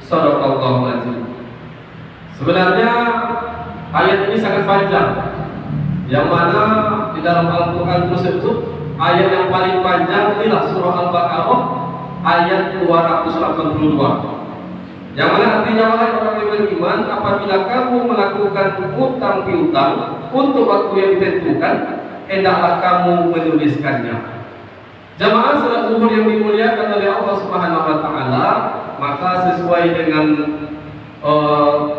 Sadaqallahu azim. Sebenarnya ayat ini sangat panjang, yang mana di dalam Al-Quran tersebut ayat yang paling panjang inilah surah Al-Baqarah ayat 282, yang mana artinya, wahai orang yang beriman, apabila kamu melakukan utang piutang untuk waktu yang ditentukan, hendaklah kamu menuliskannya. Jamaah salat zuhur yang dimuliakan oleh Allah Subhanahu wa taala, maka sesuai dengan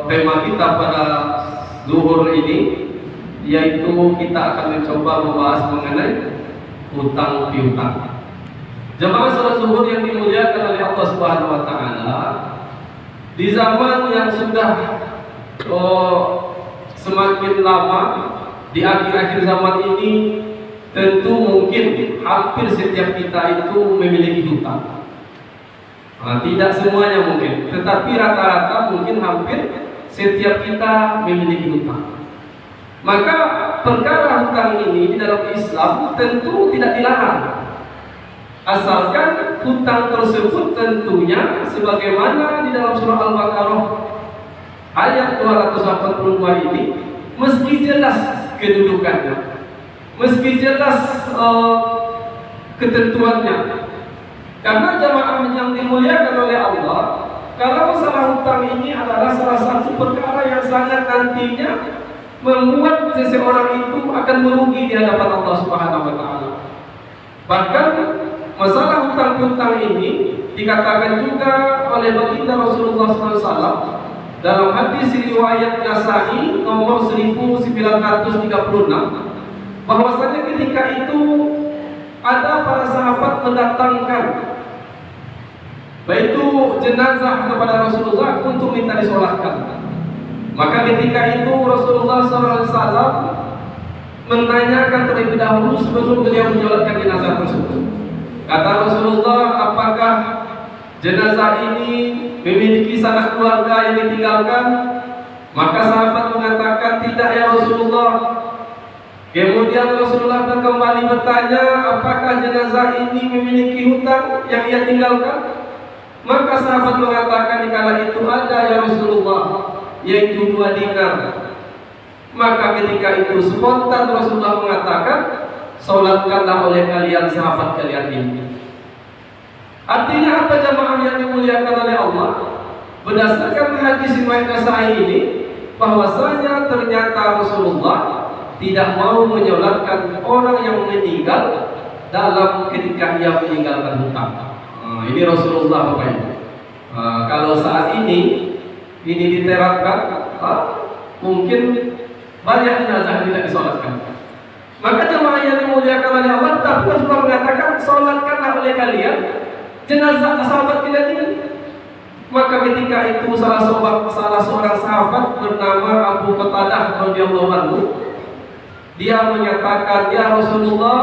tema kita pada zuhur ini, yaitu kita akan mencoba membahas mengenai utang piutang. Jamaah salat zuhur yang dimuliakan oleh Allah Subhanahu wa taala, di zaman yang sudah semakin lama, di akhir-akhir zaman ini, tentu mungkin hampir setiap kita itu memiliki hutang. Tidak semuanya mungkin, tetapi rata-rata mungkin hampir setiap kita memiliki hutang. Maka perkara hutang ini di dalam Islam tentu tidak dilarang, asalkan hutang tersebut tentunya sebagaimana di dalam surah Al-Baqarah ayat 282 ini mesti jelas kedudukannya, meski jelas ketentuannya. Karena jamaah yang dimuliakan oleh Allah, kalau masalah hutang ini adalah salah satu perkara yang sangat nantinya membuat seseorang itu akan merugi di hadapan Allah Subhanahu wa taala. Bahkan masalah hutang piutang ini dikatakan juga oleh baginda Rasulullah SAW dalam hadis riwayat Nasa'i nomor 1936, bahwasanya ketika itu ada para sahabat mendatangkan baik itu jenazah kepada Rasulullah untuk minta disolatkan. Maka ketika itu Rasulullah SAW menanyakan terlebih dahulu sebelum beliau menyolatkan jenazah tersebut. Kata Rasulullah, apakah jenazah ini memiliki sanak keluarga yang ditinggalkan? Maka sahabat mengatakan, tidak ya Rasulullah. Kemudian Rasulullah kembali bertanya, apakah jenazah ini memiliki hutang yang ia tinggalkan? Maka sahabat mengatakan, di kala itu ada ya Rasulullah, yaitu 2 dinar. Maka ketika itu spontan Rasulullah mengatakan, solatkanlah oleh kalian sahabat kalian ini. Artinya apa jamaah yang dimuliakan oleh Allah? Berdasarkan hadis riwayat Nasa'i ini, bahwasanya ternyata Rasulullah tidak mau menyolatkan orang yang meninggal dalam ketika ia meninggalkan hutang. Ini Rasulullah Bapak Ibu. Kalau saat ini diterapkan, mungkin banyak jenazah tidak disolatkan. Maka jemaah yang dimuliakan oleh Allah, tapi Rasulullah mengatakan, solatkanlah oleh kalian jenazah sahabat kalian ini. Maka ketika itu salah seorang sahabat bernama Abu Qatadah radhiyallahu anhu, dia menyatakan, ya Rasulullah,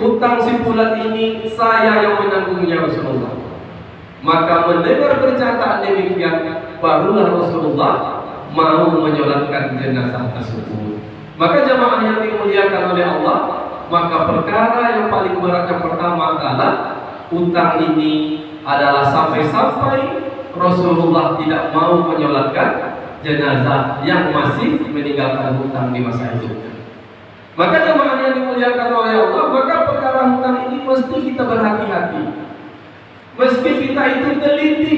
hutang si fulan ini saya yang menanggungnya Rasulullah. Maka mendengar perkataan demikian, barulah Rasulullah mau menyolatkan jenazah tersebut. Maka jamaah yang dimuliakan oleh Allah, maka perkara yang paling berat yang pertama adalah hutang ini adalah sampai-sampai Rasulullah tidak mau menyolatkan jenazah yang masih meninggalkan hutang di masa itu. Maka jemaah yang dimuliakan oleh Allah, maka perkara hutang ini mesti kita berhati-hati. Meski kita itu teliti,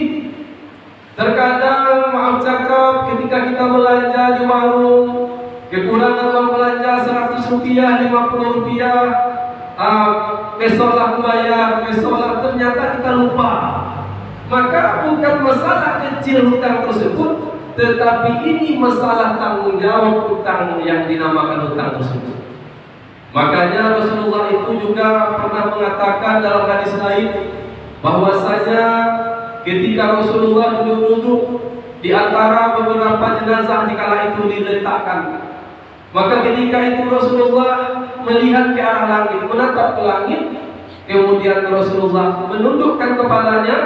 terkadang maaf cakap ketika kita belanja di warung, kekurangan uang belanja 100 rupiah, 50 rupiah, besoklah bayar, besoklah, ternyata kita lupa. Maka bukan masalah kecil hutang tersebut, tetapi ini masalah tanggung jawab hutang yang dinamakan hutang tersebut. Makanya Rasulullah itu juga pernah mengatakan dalam hadis lain, bahwasanya ketika Rasulullah duduk-duduk di antara beberapa jenazah di kala itu diletakkan, maka ketika itu Rasulullah melihat ke arah langit, menatap ke langit, kemudian Rasulullah menundukkan kepalanya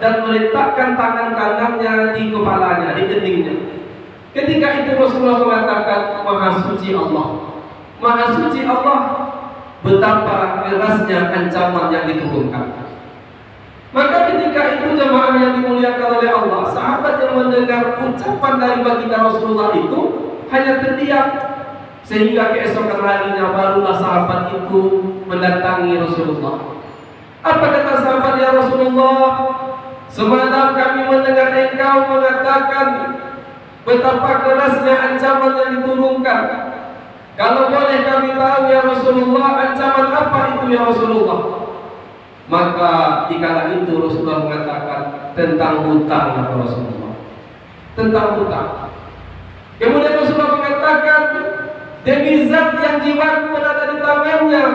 dan meletakkan tangan kanannya di kepalanya, di keningnya. Ketika itu Rasulullah mengatakan, Maha Suci Allah, Maha Suci Allah, betapa kerasnya ancaman yang diturunkan. Maka ketika itu jemaah yang dimuliakan oleh Allah, sahabat yang mendengar ucapan dari baginda Rasulullah itu hanya terdiam, sehingga keesokan harinya barulah sahabat itu mendatangi Rasulullah. Apa kata sahabat, ya Rasulullah, semalam kami mendengar engkau mengatakan betapa kerasnya ancaman yang diturunkan. Kalau boleh kami tahu ya Rasulullah, ancaman apa itu ya Rasulullah? Maka dikala itu Rasulullah mengatakan tentang hutang ya Rasulullah, tentang hutang. Kemudian Rasulullah mengatakan, demi zat yang jiwaku berada di tangannya,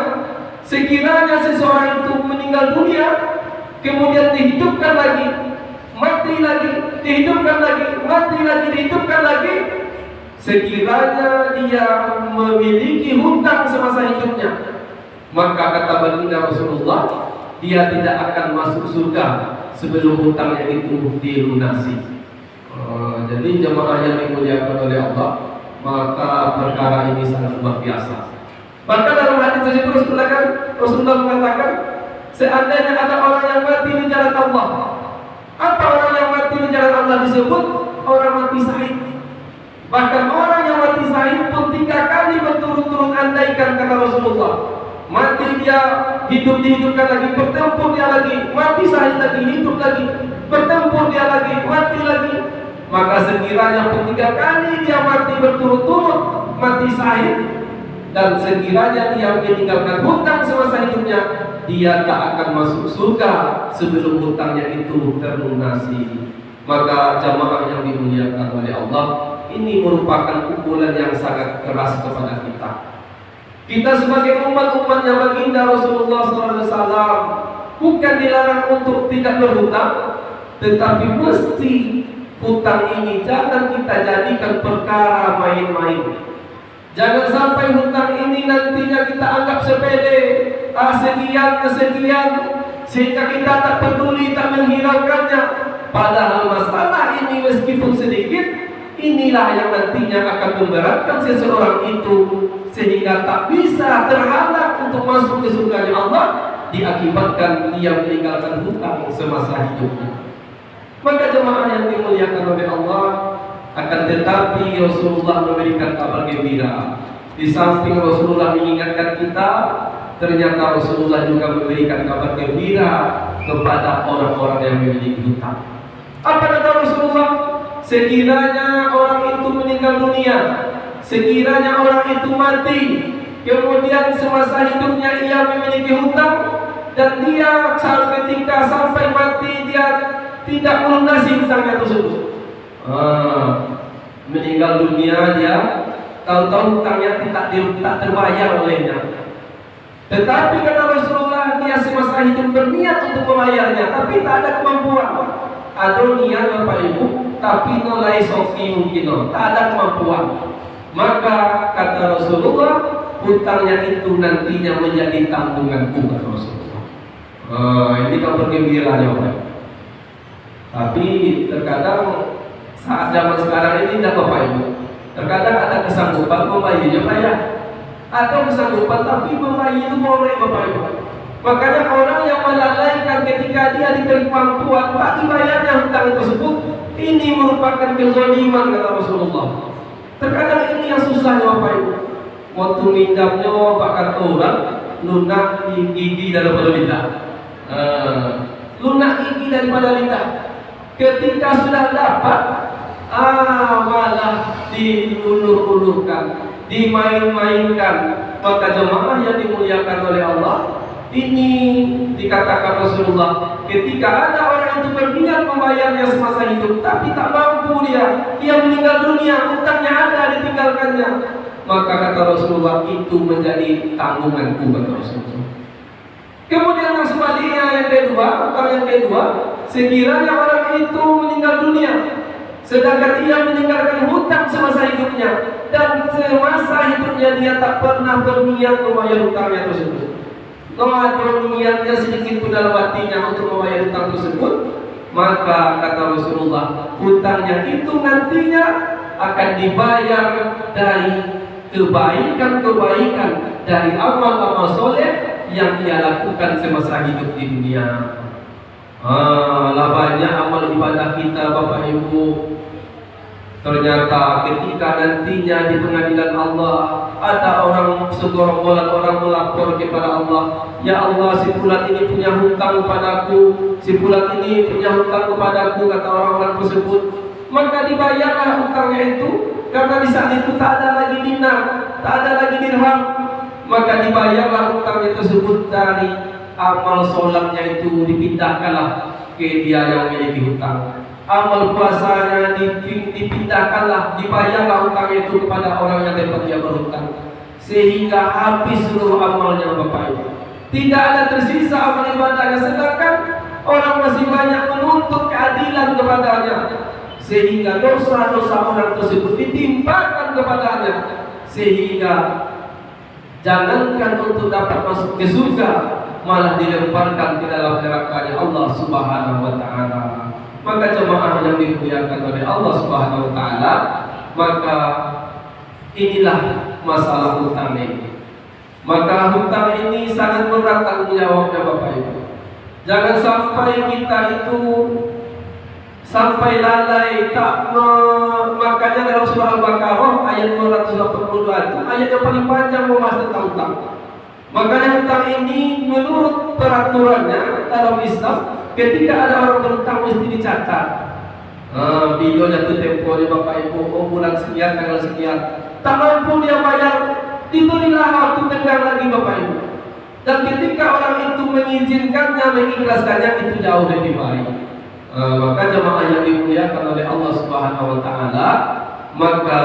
sekiranya seseorang itu meninggal dunia, kemudian dihidupkan lagi, mati lagi, dihidupkan lagi, mati lagi, dihidupkan lagi, sekiranya dia memiliki hutang semasa hidupnya, maka kata baginda Rasulullah, dia tidak akan masuk surga sebelum hutangnya itu dilunasi. Jadi jemaah yang dimuliakan oleh Allah, maka perkara ini sangat luar biasa. Maka dalam hadis tersebut Rasulullah mengatakan, seandainya ada orang yang mati di jalan Allah, apa orang yang mati di jalan Allah disebut? Orang mati syahid. Bahkan orang yang mati syahid pun 3 kali berturut-turut, andaikan kata Rasulullah, mati dia, hidup dihidupkan lagi, bertempur dia lagi, mati syahid lagi, hidup lagi, bertempur dia lagi, mati lagi. Maka sekiranya pun 3 kali dia mati berturut-turut, mati syahid, dan sekiranya dia meninggalkan hutang semasa hidupnya, dia tak akan masuk surga sebelum hutangnya itu terlunasi. Maka jamaah yang dimuliakan oleh Allah, ini merupakan pukulan yang sangat keras kepada kita. Kita sebagai umat-umatnya baginda Rasulullah SAW bukan dilarang untuk tidak berhutang, tetapi mesti hutang ini jangan kita jadikan perkara main-main. Jangan sampai hutang ini nantinya kita anggap sepele, sekian, sehingga kita tak peduli, tak menghiraukannya. Padahal masalah ini meskipun sedikit, inilah yang nantinya akan memberatkan seseorang itu, sehingga tak bisa terhalang untuk masuk ke surga Allah, diakibatkan dia meninggalkan hutang semasa hidupnya. Maka jemaah yang dimuliakan oleh Allah, akan tetapi Rasulullah memberikan kabar gembira. Di samping Rasulullah mengingatkan kita, ternyata Rasulullah juga memberikan kabar gembira kepada orang-orang yang memiliki hutang. Apa kata Rasulullah? Sekiranya orang itu meninggal dunia, sekiranya orang itu mati, kemudian semasa hidupnya ia memiliki hutang, dan dia ketika sampai mati dia tidak melunasi hutangnya tersebut. Meninggal dunia dia tahu-tahu hutangnya tak terbayar olehnya. Tetapi kata Rasulullah, dia semasa hidup berniat untuk membayarnya, tapi tak ada kemampuan. Ada niat Bapak Ibu, tapi nolai sofi mungkin tak ada kemampuan. Maka kata Rasulullah, hutangnya itu nantinya menjadi tanggunganku, kata Rasulullah. Ini kabar gembiranya Bapak. Tapi terkadang saat zaman sekarang ini tidak Bapak Ibu, terkadang ada kesanggupan membayarnya bayar, atau kesanggupan tapi membayar itu boleh Bapak Ibu. Makanya orang yang melalaikan ketika dia diberi kemampuan tak dibayarnya hutang tersebut, ini merupakan kezaliman kata Rasulullah. Terkadang ini yang susahnya Bapak Ibu. Waktu minjamnya bahkan orang lunak gigi daripada lidah, lunak gigi daripada lidah. Ketika sudah dapat, malah diulur-ulurkan, dimain-mainkan. Maka jemaah yang dimuliakan oleh Allah, ini dikatakan Rasulullah, ketika ada orang itu berniat membayarnya semasa hidup, tapi tak mampu dia meninggal dunia, hutangnya ada, ditinggalkannya, maka kata Rasulullah, itu menjadi tanggunganku, kata Rasulullah. Kemudian yang sebaliknya, yang kedua, sekiranya orang itu meninggal dunia, sedangkan ia meninggalkan hutang semasa hidupnya, dan semasa hidupnya dia tak pernah berniat membayar hutangnya tersebut. Ada niatnya sedikit pun dalam hatinya untuk membayar hutang tersebut, maka kata Rasulullah, hutangnya itu nantinya akan dibayar dari kebaikan-kebaikan, dari amal-amal soleh yang ia lakukan semasa hidup di dunia. Lah banyak amal ibadah kita Bapak Ibu. Ternyata ketika nantinya di pengadilan Allah ada orang segerombolan orang melapor kepada Allah, ya Allah, si fulan ini punya hutang kepadaku, si fulan ini punya hutang kepadaku, kata orang-orang tersebut. Maka dibayarlah hutangnya itu, karena di saat itu tak ada lagi dinar, tak ada lagi dirham. Maka dibayarlah hutangnya tersebut dari amal sholatnya itu, dipindahkanlah ke dia yang memiliki hutang. Amal puasanya dipindahkanlah, dibayarlah hutang itu kepada orang yang tempat dia berhutang, sehingga habis seluruh amalnya Bapak Ibu. Tidak ada tersisa amal ibadahnya, sedangkan orang masih banyak menuntut keadilan kepadanya, sehingga dosa-dosa orang tersebut ditimpakan kepadanya, sehingga jangankan untuk dapat masuk ke surga, malah dilemparkan ke dalam neraka-Nya Allah Subhanahu wa taala. Maka jemaah yang dimuliakan oleh Allah Subhanahu wa taala, maka inilah masalah hutang ini. Maka hutang ini sangat berat tanggung jawabnya Bapak Ibu. Jangan sampai kita itu sampai lalai tak makanya dalam surah Al-Baqarah ayat 282 itu ayat yang paling panjang membahas tentang hutang. Makanya hutang ini menurut peraturannya dalam Islam, ketika ada orang berhutang mesti dicatat. Videonya itu temponya Bapak Ibu, bulan sekian, tanggal sekian, tak mampu dia bayar, diberilah waktu tenggang lagi Bapak Ibu. Dan ketika orang itu mengizinkannya, mengikhlaskannya, itu jauh lebih baik. Maka jemaah yang dimuliakan oleh Allah Subhanahu wa taala, maka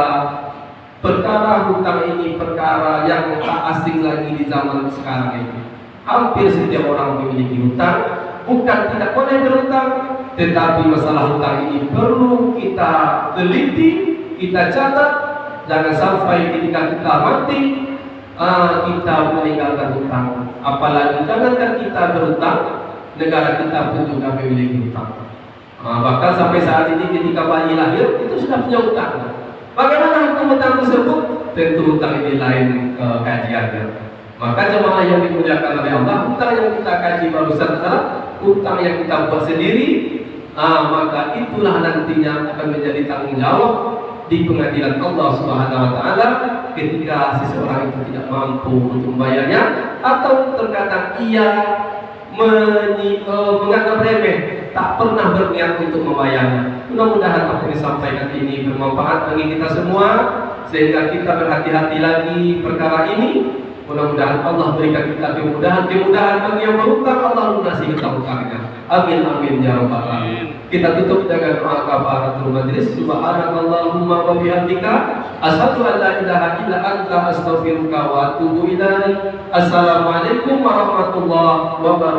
perkara hutang ini perkara yang tak asing lagi di zaman sekarang ini. Hampir setiap orang memiliki hutang. Bukan tidak boleh berhutang, tetapi masalah hutang ini perlu kita teliti, kita catat. Jangan sampai ketika kita mati kita meninggalkan hutang. Apalagi jangankan kita berhutang, negara kita pun juga memiliki hutang. Bahkan sampai saat ini ketika bayi lahir itu sudah punya hutang. Bagaimana hukum hutang tersebut? Tentu hutang ini lain kajiannya. Maka jemaah yang dimuliakan oleh Allah, hutang yang kita kaji barusan adalah hutang yang kita buat sendiri. Maka itulah nantinya akan menjadi tanggung jawab di pengadilan Allah Subhanahu wa taala ketika seseorang itu tidak mampu untuk membayarnya, atau terkadang ia menganggap remeh, tak pernah berniat untuk membayarnya. Mudah-mudahan apa yang disampaikan ini bermanfaat bagi kita semua, sehingga kita berhati-hati lagi perkara ini. Mudah-mudahan Allah berikan kita kemudahan bagi yang berhutang, Allah lunasi hutang-hutangnya. Amin amin ya rabbal alamin. Kita tutup dengan doa kafaratul majlis. Subhanakallahumma wa bihamdika asyhadu an la ilaha illa anta astaghfiruka wa atubu ilaik. Assalamualaikum warahmatullahi wabarakatuh.